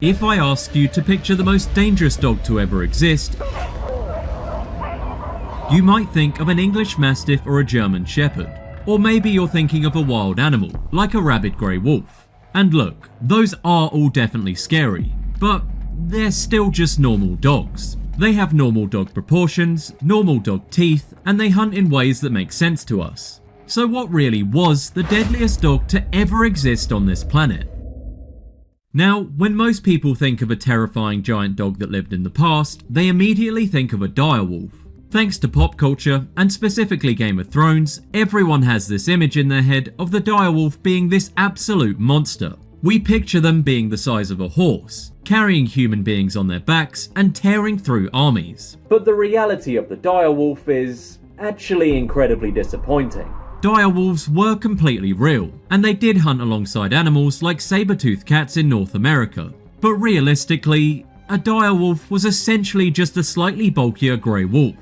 If I asked you to picture the most dangerous dog to ever exist, you might think of an English Mastiff or a German Shepherd. Or maybe you're thinking of a wild animal, like a rabid grey wolf. And look, those are all definitely scary, but they're still just normal dogs. They have normal dog proportions, normal dog teeth, and they hunt in ways that make sense to us. So what really was the deadliest dog to ever exist on this planet? Now, when most people think of a terrifying giant dog that lived in the past, they immediately think of a direwolf. Thanks to pop culture, and specifically Game of Thrones, everyone has this image in their head of the direwolf being this absolute monster. We picture them being the size of a horse, carrying human beings on their backs and tearing through armies. But the reality of the direwolf is actually incredibly disappointing. Direwolves were completely real, and they did hunt alongside animals like saber-toothed cats in North America. But realistically, a direwolf was essentially just a slightly bulkier grey wolf.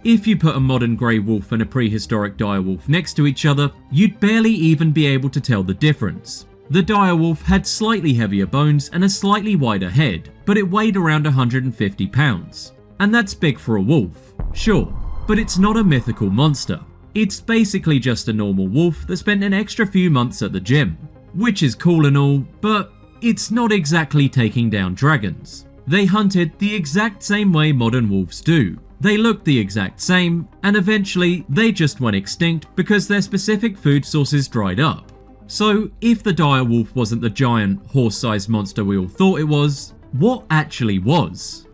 If you put a modern grey wolf and a prehistoric direwolf next to each other, you'd barely even be able to tell the difference. The direwolf had slightly heavier bones and a slightly wider head, but it weighed around 150 pounds. And that's big for a wolf, sure, but it's not a mythical monster. It's basically just a normal wolf that spent an extra few months at the gym. Which is cool and all, but it's not exactly taking down dragons. They hunted the exact same way modern wolves do. They looked the exact same, and eventually they just went extinct because their specific food sources dried up. So if the direwolf wasn't the giant, horse-sized monster we all thought it was, what actually was?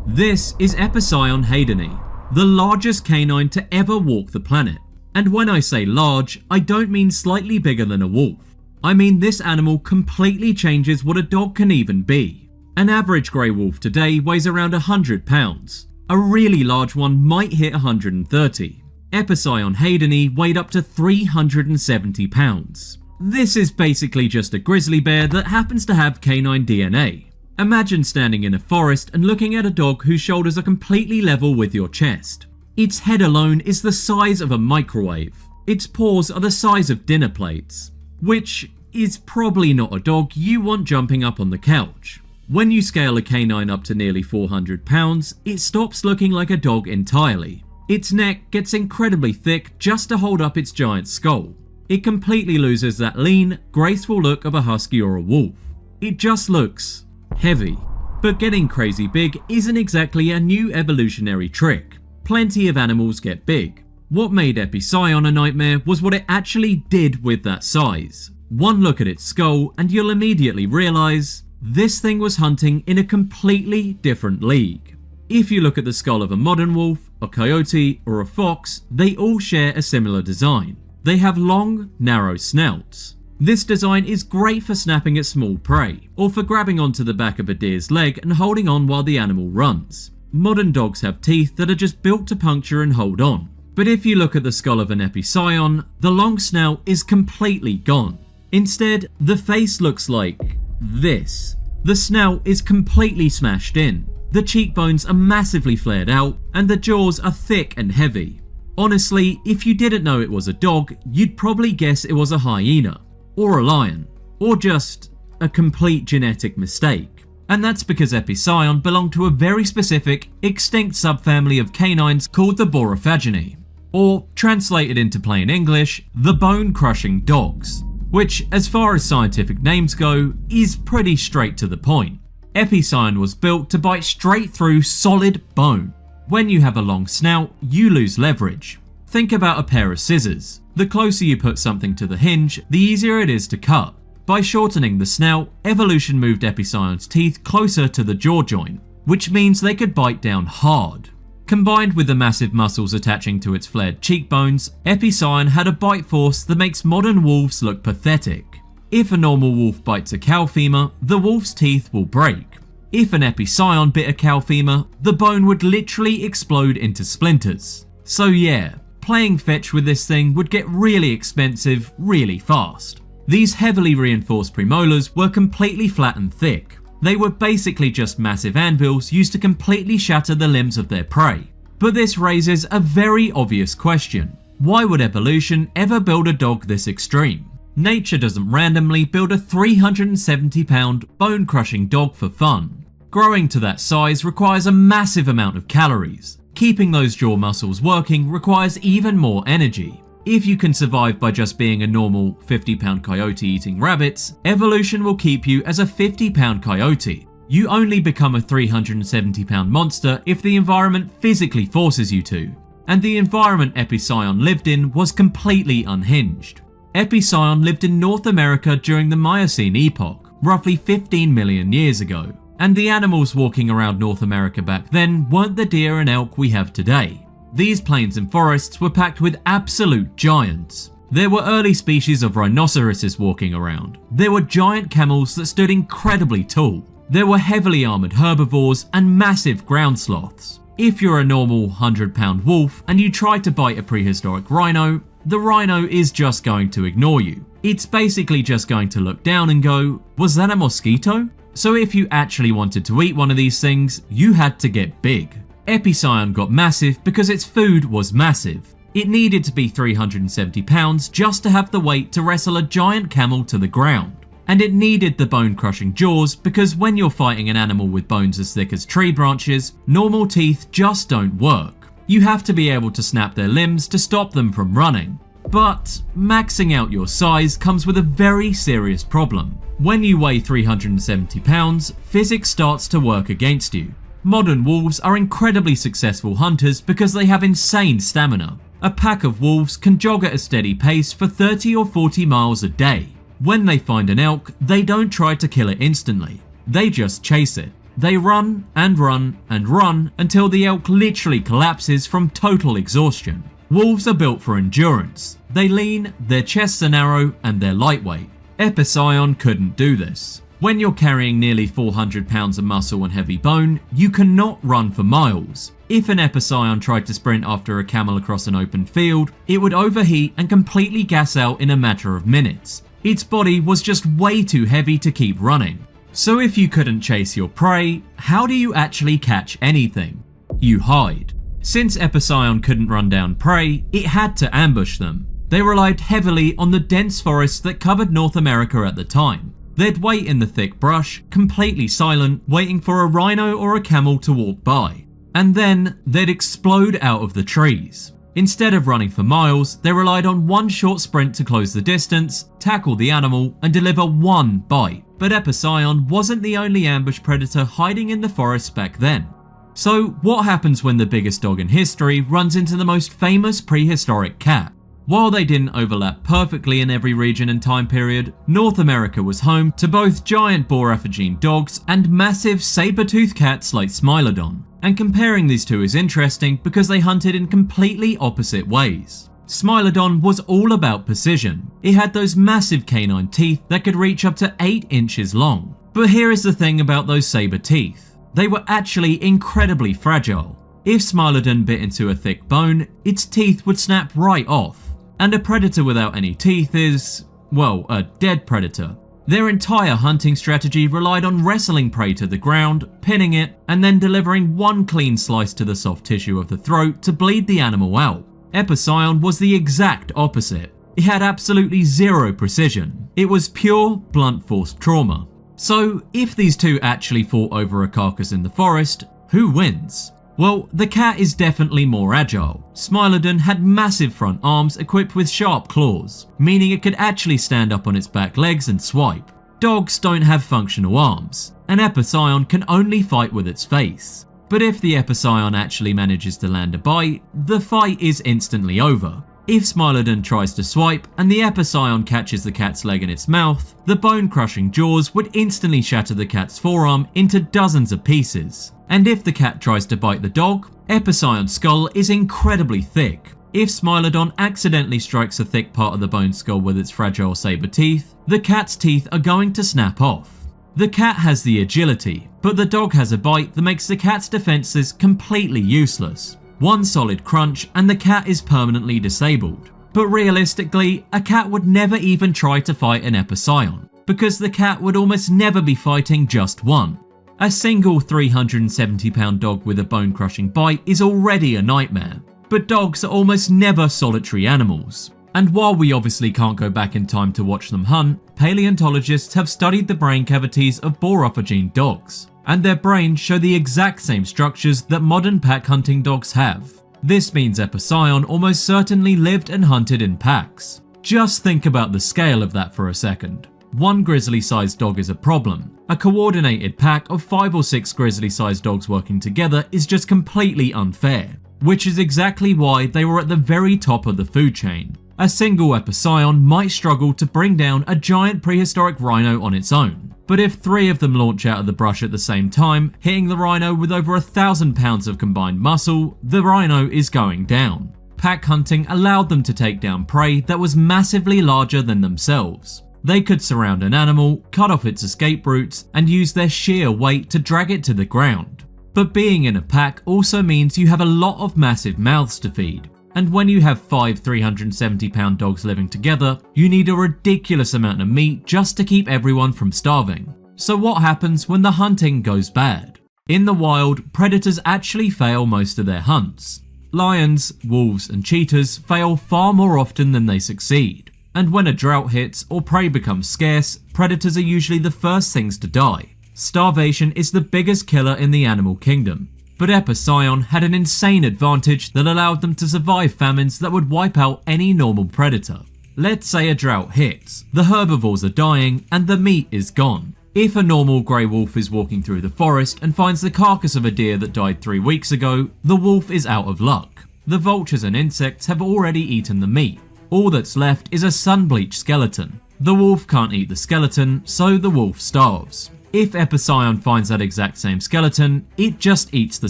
This is Epicyon haydeni, the largest canine to ever walk the planet. And when I say large, I don't mean slightly bigger than a wolf. I mean this animal completely changes what a dog can even be. An average grey wolf today weighs around 100 pounds. A really large one might hit 130. Epicyon haydeni weighed up to 370 pounds. This is basically just a grizzly bear that happens to have canine DNA. Imagine standing in a forest and looking at a dog whose shoulders are completely level with your chest. Its head alone is the size of a microwave. Its paws are the size of dinner plates. Which is probably not a dog you want jumping up on the couch. When you scale a canine up to nearly 400 pounds, it stops looking like a dog entirely. Its neck gets incredibly thick just to hold up its giant skull. It completely loses that lean, graceful look of a husky or a wolf. It just looks heavy. But getting crazy big isn't exactly a new evolutionary trick. Plenty of animals get big. What made Epicyon a nightmare was what it actually did with that size. One look at its skull and you'll immediately realise this thing was hunting in a completely different league. If you look at the skull of a modern wolf, a coyote, or a fox, they all share a similar design. They have long, narrow snouts. This design is great for snapping at small prey, or for grabbing onto the back of a deer's leg and holding on while the animal runs. Modern dogs have teeth that are just built to puncture and hold on. But if you look at the skull of an Epicyon, the long snout is completely gone. Instead, the face looks like this. The snout is completely smashed in. The cheekbones are massively flared out, and the jaws are thick and heavy. Honestly, if you didn't know it was a dog, you'd probably guess it was a hyena, or a lion, or just a complete genetic mistake. And that's because Epicyon belonged to a very specific, extinct subfamily of canines called the Borophaginae, or translated into plain English, the bone-crushing dogs, which, as far as scientific names go, is pretty straight to the point. Epicyon was built to bite straight through solid bone. When you have a long snout, you lose leverage. Think about a pair of scissors. The closer you put something to the hinge, the easier it is to cut. By shortening the snout, evolution moved Epicyon's teeth closer to the jaw joint, which means they could bite down hard. Combined with the massive muscles attaching to its flared cheekbones, Epicyon had a bite force that makes modern wolves look pathetic. If a normal wolf bites a cow femur, the wolf's teeth will break. If an Epicyon bit a cow femur, the bone would literally explode into splinters. So yeah, playing fetch with this thing would get really expensive really fast. These heavily reinforced premolars were completely flat and thick. They were basically just massive anvils used to completely shatter the limbs of their prey. But this raises a very obvious question. Why would evolution ever build a dog this extreme? Nature doesn't randomly build a 370-pound bone-crushing dog for fun. Growing to that size requires a massive amount of calories. Keeping those jaw muscles working requires even more energy. If you can survive by just being a normal 50-pound coyote eating rabbits, evolution will keep you as a 50-pound coyote. You only become a 370-pound monster if the environment physically forces you to. And the environment Epicyon lived in was completely unhinged. Epicyon lived in North America during the Miocene epoch, roughly 15 million years ago. And the animals walking around North America back then weren't the deer and elk we have today. These plains and forests were packed with absolute giants. There were early species of rhinoceroses walking around. There were giant camels that stood incredibly tall. There were heavily armored herbivores and massive ground sloths. If you're a normal 100-pound wolf and you try to bite a prehistoric rhino, the rhino is just going to ignore you. It's basically just going to look down and go, "Was that a mosquito?" So if you actually wanted to eat one of these things, you had to get big. Epicyon got massive because its food was massive. It needed to be 370 pounds just to have the weight to wrestle a giant camel to the ground. And it needed the bone-crushing jaws because when you're fighting an animal with bones as thick as tree branches, normal teeth just don't work. You have to be able to snap their limbs to stop them from running. But maxing out your size comes with a very serious problem. When you weigh 370 pounds, physics starts to work against you. Modern wolves are incredibly successful hunters because they have insane stamina. A pack of wolves can jog at a steady pace for 30 or 40 miles a day. When they find an elk, they don't try to kill it instantly. They just chase it. They run and run and run until the elk literally collapses from total exhaustion. Wolves are built for endurance. They lean, their chests are narrow, and they're lightweight. Epicyon couldn't do this. When you're carrying nearly 400 pounds of muscle and heavy bone, you cannot run for miles. If an Epicyon tried to sprint after a camel across an open field, it would overheat and completely gas out in a matter of minutes. Its body was just way too heavy to keep running. So if you couldn't chase your prey, how do you actually catch anything? You hide. Since Epicyon couldn't run down prey, it had to ambush them. They relied heavily on the dense forests that covered North America at the time. They'd wait in the thick brush, completely silent, waiting for a rhino or a camel to walk by. And then they'd explode out of the trees. Instead of running for miles, they relied on one short sprint to close the distance, tackle the animal, and deliver one bite. But Epicyon wasn't the only ambush predator hiding in the forests back then. So what happens when the biggest dog in history runs into the most famous prehistoric cat? While they didn't overlap perfectly in every region and time period, North America was home to both giant boar-aphagine dogs and massive saber-toothed cats like Smilodon. And comparing these two is interesting because they hunted in completely opposite ways. Smilodon was all about precision. It had those massive canine teeth that could reach up to 8 inches long. But here is the thing about those saber teeth. They were actually incredibly fragile. If Smilodon bit into a thick bone, its teeth would snap right off. And a predator without any teeth is, well, a dead predator. Their entire hunting strategy relied on wrestling prey to the ground, pinning it, and then delivering one clean slice to the soft tissue of the throat to bleed the animal out. Epicyon was the exact opposite. It had absolutely zero precision. It was pure, blunt force trauma. So, if these two actually fought over a carcass in the forest, who wins? Well, the cat is definitely more agile. Smilodon had massive front arms equipped with sharp claws, meaning it could actually stand up on its back legs and swipe. Dogs don't have functional arms. An Epicyon can only fight with its face. But if the Epicyon actually manages to land a bite, the fight is instantly over. If Smilodon tries to swipe and the Epicyon catches the cat's leg in its mouth, the bone-crushing jaws would instantly shatter the cat's forearm into dozens of pieces. And if the cat tries to bite the dog, Epicyon's skull is incredibly thick. If Smilodon accidentally strikes a thick part of the bone skull with its fragile saber teeth, the cat's teeth are going to snap off. The cat has the agility, but the dog has a bite that makes the cat's defenses completely useless. One solid crunch and the cat is permanently disabled. But realistically, a cat would never even try to fight an Epicyon, because the cat would almost never be fighting just one. A single 370-pound dog with a bone-crushing bite is already a nightmare, but dogs are almost never solitary animals. And while we obviously can't go back in time to watch them hunt, paleontologists have studied the brain cavities of Borophagean dogs, and their brains show the exact same structures that modern pack hunting dogs have. This means Epicyon almost certainly lived and hunted in packs. Just think about the scale of that for a second. One grizzly-sized dog is a problem. A coordinated pack of 5 or 6 grizzly-sized dogs working together is just completely unfair, which is exactly why they were at the very top of the food chain. A single Epicyon might struggle to bring down a giant prehistoric rhino on its own, but if 3 of them launch out of the brush at the same time, hitting the rhino with over 1,000 pounds of combined muscle, the rhino is going down. Pack hunting allowed them to take down prey that was massively larger than themselves. They could surround an animal, cut off its escape routes, and use their sheer weight to drag it to the ground. But being in a pack also means you have a lot of massive mouths to feed. And when you have 5 370-pound dogs living together, you need a ridiculous amount of meat just to keep everyone from starving. So what happens when the hunting goes bad? In the wild, predators actually fail most of their hunts. Lions, wolves, and cheetahs fail far more often than they succeed. And when a drought hits or prey becomes scarce, predators are usually the first things to die. Starvation is the biggest killer in the animal kingdom. But Epicyon had an insane advantage that allowed them to survive famines that would wipe out any normal predator. Let's say a drought hits, the herbivores are dying, and the meat is gone. If a normal grey wolf is walking through the forest and finds the carcass of a deer that died 3 weeks ago, the wolf is out of luck. The vultures and insects have already eaten the meat. All that's left is a sun-bleached skeleton. The wolf can't eat the skeleton, so the wolf starves. If Epicyon finds that exact same skeleton, it just eats the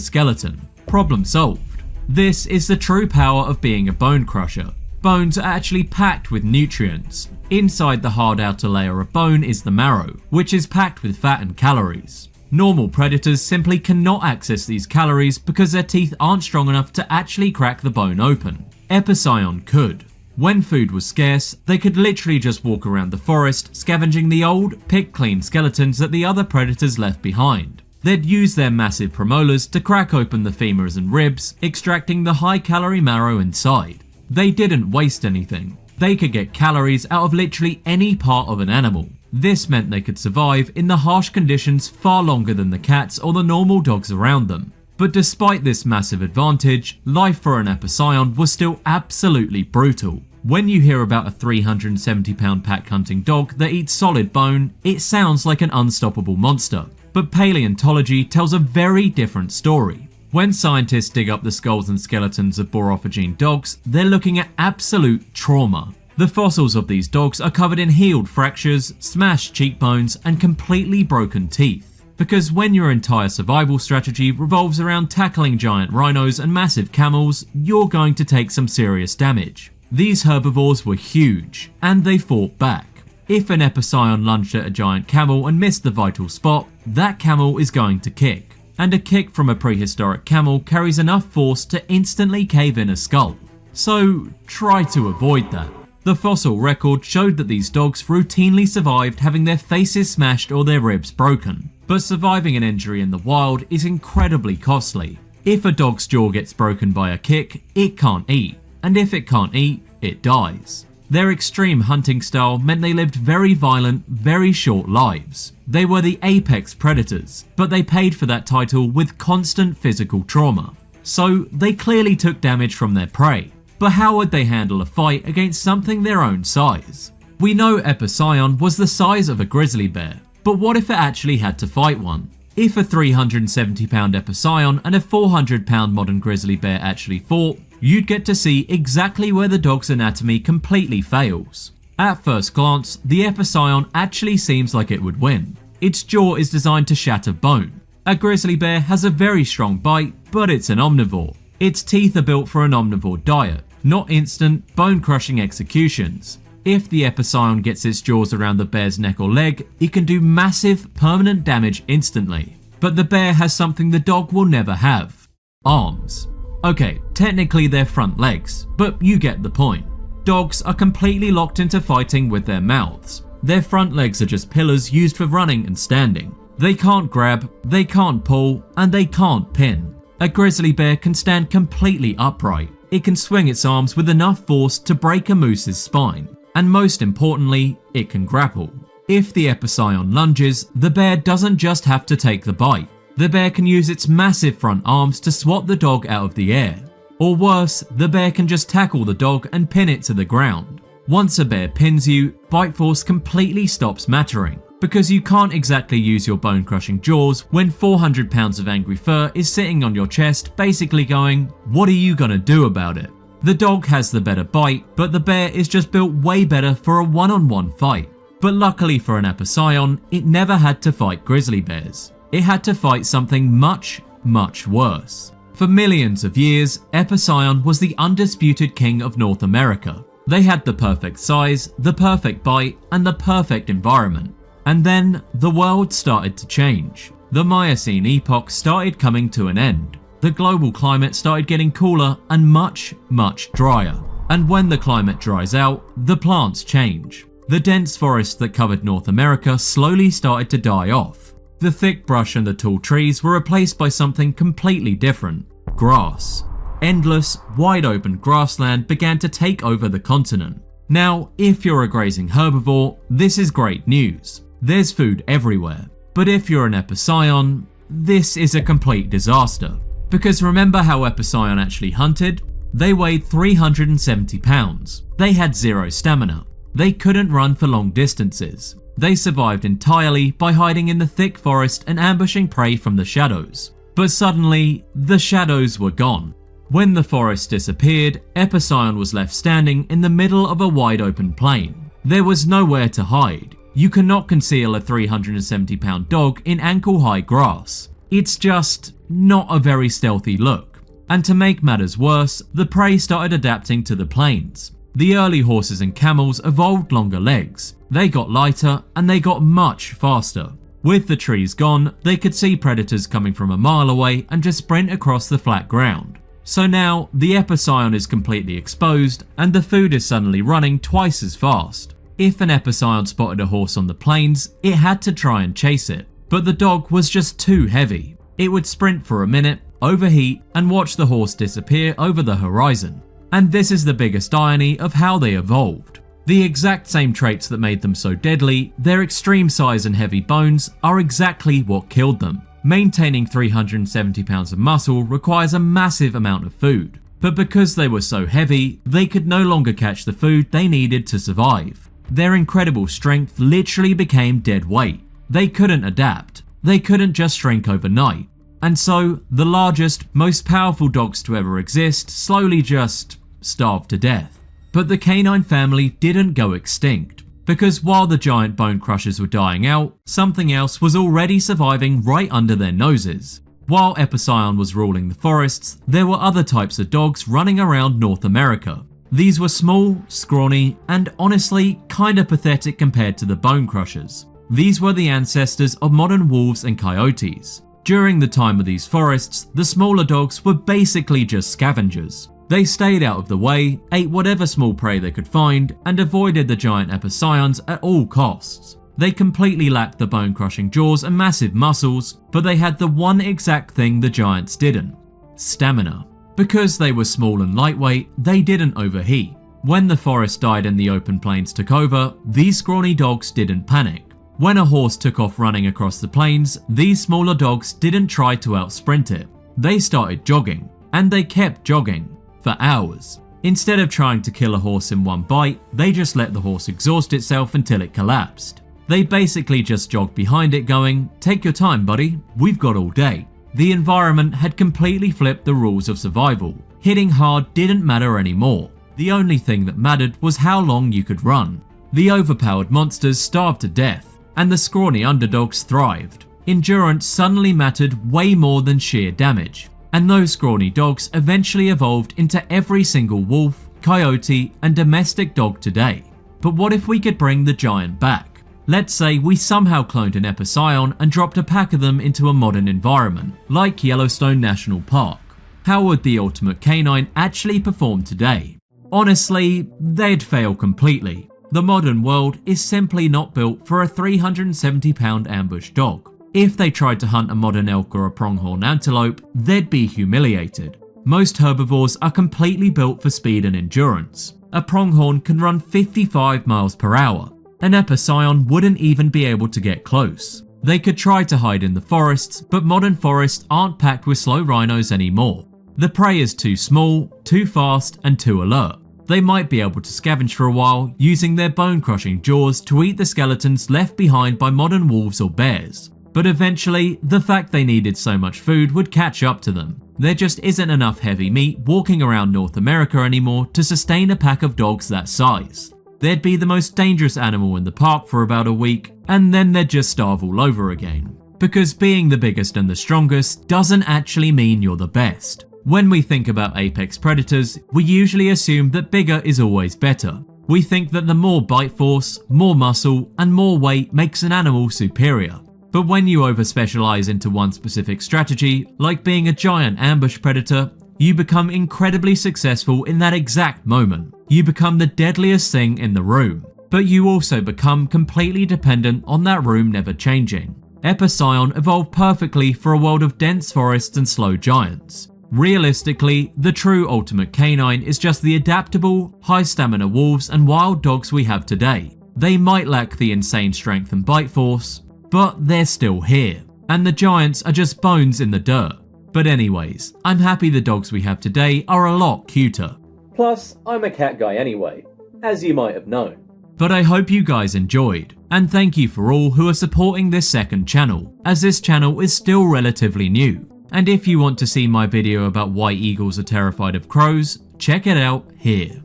skeleton. Problem solved. This is the true power of being a bone crusher. Bones are actually packed with nutrients. Inside the hard outer layer of bone is the marrow, which is packed with fat and calories. Normal predators simply cannot access these calories because their teeth aren't strong enough to actually crack the bone open. Epicyon could. When food was scarce, they could literally just walk around the forest, scavenging the old, pick-clean skeletons that the other predators left behind. They'd use their massive premolars to crack open the femurs and ribs, extracting the high-calorie marrow inside. They didn't waste anything. They could get calories out of literally any part of an animal. This meant they could survive in the harsh conditions far longer than the cats or the normal dogs around them. But despite this massive advantage, life for an Epicyon was still absolutely brutal. When you hear about a 370-pound pack hunting dog that eats solid bone, it sounds like an unstoppable monster. But paleontology tells a very different story. When scientists dig up the skulls and skeletons of Borophagean dogs, they're looking at absolute trauma. The fossils of these dogs are covered in healed fractures, smashed cheekbones, and completely broken teeth. Because when your entire survival strategy revolves around tackling giant rhinos and massive camels, you're going to take some serious damage. These herbivores were huge, and they fought back. If an Epicyon lunged at a giant camel and missed the vital spot, that camel is going to kick. And a kick from a prehistoric camel carries enough force to instantly cave in a skull. So try to avoid that. The fossil record showed that these dogs routinely survived having their faces smashed or their ribs broken. But surviving an injury in the wild is incredibly costly. If a dog's jaw gets broken by a kick, it can't eat. And if it can't eat, it dies. Their extreme hunting style meant they lived very violent, very short lives. They were the apex predators, but they paid for that title with constant physical trauma. So they clearly took damage from their prey. But how would they handle a fight against something their own size? We know Epicyon was the size of a grizzly bear, but what if it actually had to fight one? If a 370-pound Epicyon and a 400-pound modern grizzly bear actually fought, you'd get to see exactly where the dog's anatomy completely fails. At first glance, the Epicyon actually seems like it would win. Its jaw is designed to shatter bone. A grizzly bear has a very strong bite, but it's an omnivore. Its teeth are built for an omnivore diet, not instant, bone-crushing executions. If the Epicyon gets its jaws around the bear's neck or leg, it can do massive, permanent damage instantly. But the bear has something the dog will never have: arms. Okay, technically they're front legs, but you get the point. Dogs are completely locked into fighting with their mouths. Their front legs are just pillars used for running and standing. They can't grab, they can't pull, and they can't pin. A grizzly bear can stand completely upright. it can swing its arms with enough force to break a moose's spine, and most importantly, it can grapple. If the Epicyon lunges, the bear doesn't just have to take the bite. The bear can use its massive front arms to swat the dog out of the air. Or worse, the bear can just tackle the dog and pin it to the ground. Once a bear pins you, bite force completely stops mattering, because you can't exactly use your bone-crushing jaws when 400 pounds of angry fur is sitting on your chest basically going, what are you gonna do about it? The dog has the better bite, but the bear is just built way better for a one-on-one fight. But luckily for an Epicyon, it never had to fight grizzly bears. It had to fight something much, much worse. For millions of years, Epicyon was the undisputed king of North America. They had the perfect size, the perfect bite, and the perfect environment. And then, the world started to change. The Miocene epoch started coming to an end. The global climate started getting cooler and much, much drier. And when the climate dries out, the plants change. The dense forests that covered North America slowly started to die off. The thick brush and the tall trees were replaced by something completely different: grass. Endless, wide open grassland began to take over the continent. Now, if you're a grazing herbivore, this is great news. There's food everywhere. But if you're an Epicyon, this is a complete disaster. Because remember how Epicyon actually hunted? They weighed 370 pounds. They had zero stamina. They couldn't run for long distances. They survived entirely by hiding in the thick forest and ambushing prey from the shadows. But suddenly, the shadows were gone. When the forest disappeared, Epicyon was left standing in the middle of a wide open plain. There was nowhere to hide. You cannot conceal a 370-pound dog in ankle-high grass. It's just not a very stealthy look. And to make matters worse, the prey started adapting to the plains. The early horses and camels evolved longer legs. They got lighter and they got much faster. With the trees gone, they could see predators coming from a mile away and just sprint across the flat ground. So now, the Epicyon is completely exposed and the food is suddenly running twice as fast. If an Epicyon spotted a horse on the plains, it had to try and chase it. But the dog was just too heavy. It would sprint for a minute, overheat, and watch the horse disappear over the horizon. And this is the biggest irony of how they evolved. The exact same traits that made them so deadly, their extreme size and heavy bones, are exactly what killed them. Maintaining 370 pounds of muscle requires a massive amount of food. But because they were so heavy, they could no longer catch the food they needed to survive. Their incredible strength literally became dead weight. They couldn't adapt. They couldn't just shrink overnight. And so, the largest, most powerful dogs to ever exist slowly just starved to death. But the canine family didn't go extinct, because while the giant bone crushers were dying out, something else was already surviving right under their noses. While Epicyon was ruling the forests, there were other types of dogs running around North America. These were small, scrawny, and honestly kinda pathetic compared to the bone crushers. These were the ancestors of modern wolves and coyotes. During the time of these forests, the smaller dogs were basically just scavengers. They stayed out of the way, ate whatever small prey they could find, and avoided the giant Epicyons at all costs. They completely lacked the bone-crushing jaws and massive muscles, but they had the one exact thing the giants didn't: stamina. Because they were small and lightweight, they didn't overheat. When the forest died and the open plains took over, these scrawny dogs didn't panic. When a horse took off running across the plains, these smaller dogs didn't try to outsprint it. They started jogging, and they kept jogging for hours. Instead of trying to kill a horse in one bite, they just let the horse exhaust itself until it collapsed. They basically just jogged behind it going, "Take your time, buddy, we've got all day." The environment had completely flipped the rules of survival. Hitting hard didn't matter anymore. The only thing that mattered was how long you could run. The overpowered monsters starved to death, and the scrawny underdogs thrived. Endurance suddenly mattered way more than sheer damage, and those scrawny dogs eventually evolved into every single wolf, coyote, and domestic dog today. But what if we could bring the giant back? Let's say we somehow cloned an Epicyon and dropped a pack of them into a modern environment, like Yellowstone National Park. How would the ultimate canine actually perform today? Honestly, they'd fail completely. The modern world is simply not built for a 370-pound ambush dog. If they tried to hunt a modern elk or a pronghorn antelope, they'd be humiliated. Most herbivores are completely built for speed and endurance. A pronghorn can run 55 miles per hour. An Epicyon wouldn't even be able to get close. They could try to hide in the forests, but modern forests aren't packed with slow rhinos anymore. The prey is too small, too fast, and too alert. They might be able to scavenge for a while, using their bone-crushing jaws to eat the skeletons left behind by modern wolves or bears. But eventually, the fact they needed so much food would catch up to them. There just isn't enough heavy meat walking around North America anymore to sustain a pack of dogs that size. They'd be the most dangerous animal in the park for about a week, and then they'd just starve all over again. Because being the biggest and the strongest doesn't actually mean you're the best. When we think about apex predators, we usually assume that bigger is always better. We think that the more bite force, more muscle, and more weight makes an animal superior. But when you over-specialize into one specific strategy, like being a giant ambush predator, you become incredibly successful in that exact moment. You become the deadliest thing in the room, but you also become completely dependent on that room never changing. Epicyon evolved perfectly for a world of dense forests and slow giants. Realistically, the true ultimate canine is just the adaptable, high-stamina wolves and wild dogs we have today. They might lack the insane strength and bite force, but they're still here, and the giants are just bones in the dirt. But anyways, I'm happy the dogs we have today are a lot cuter. Plus, I'm a cat guy anyway, as you might have known. But I hope you guys enjoyed, and thank you for all who are supporting this second channel, as this channel is still relatively new. And if you want to see my video about why eagles are terrified of crows, check it out here.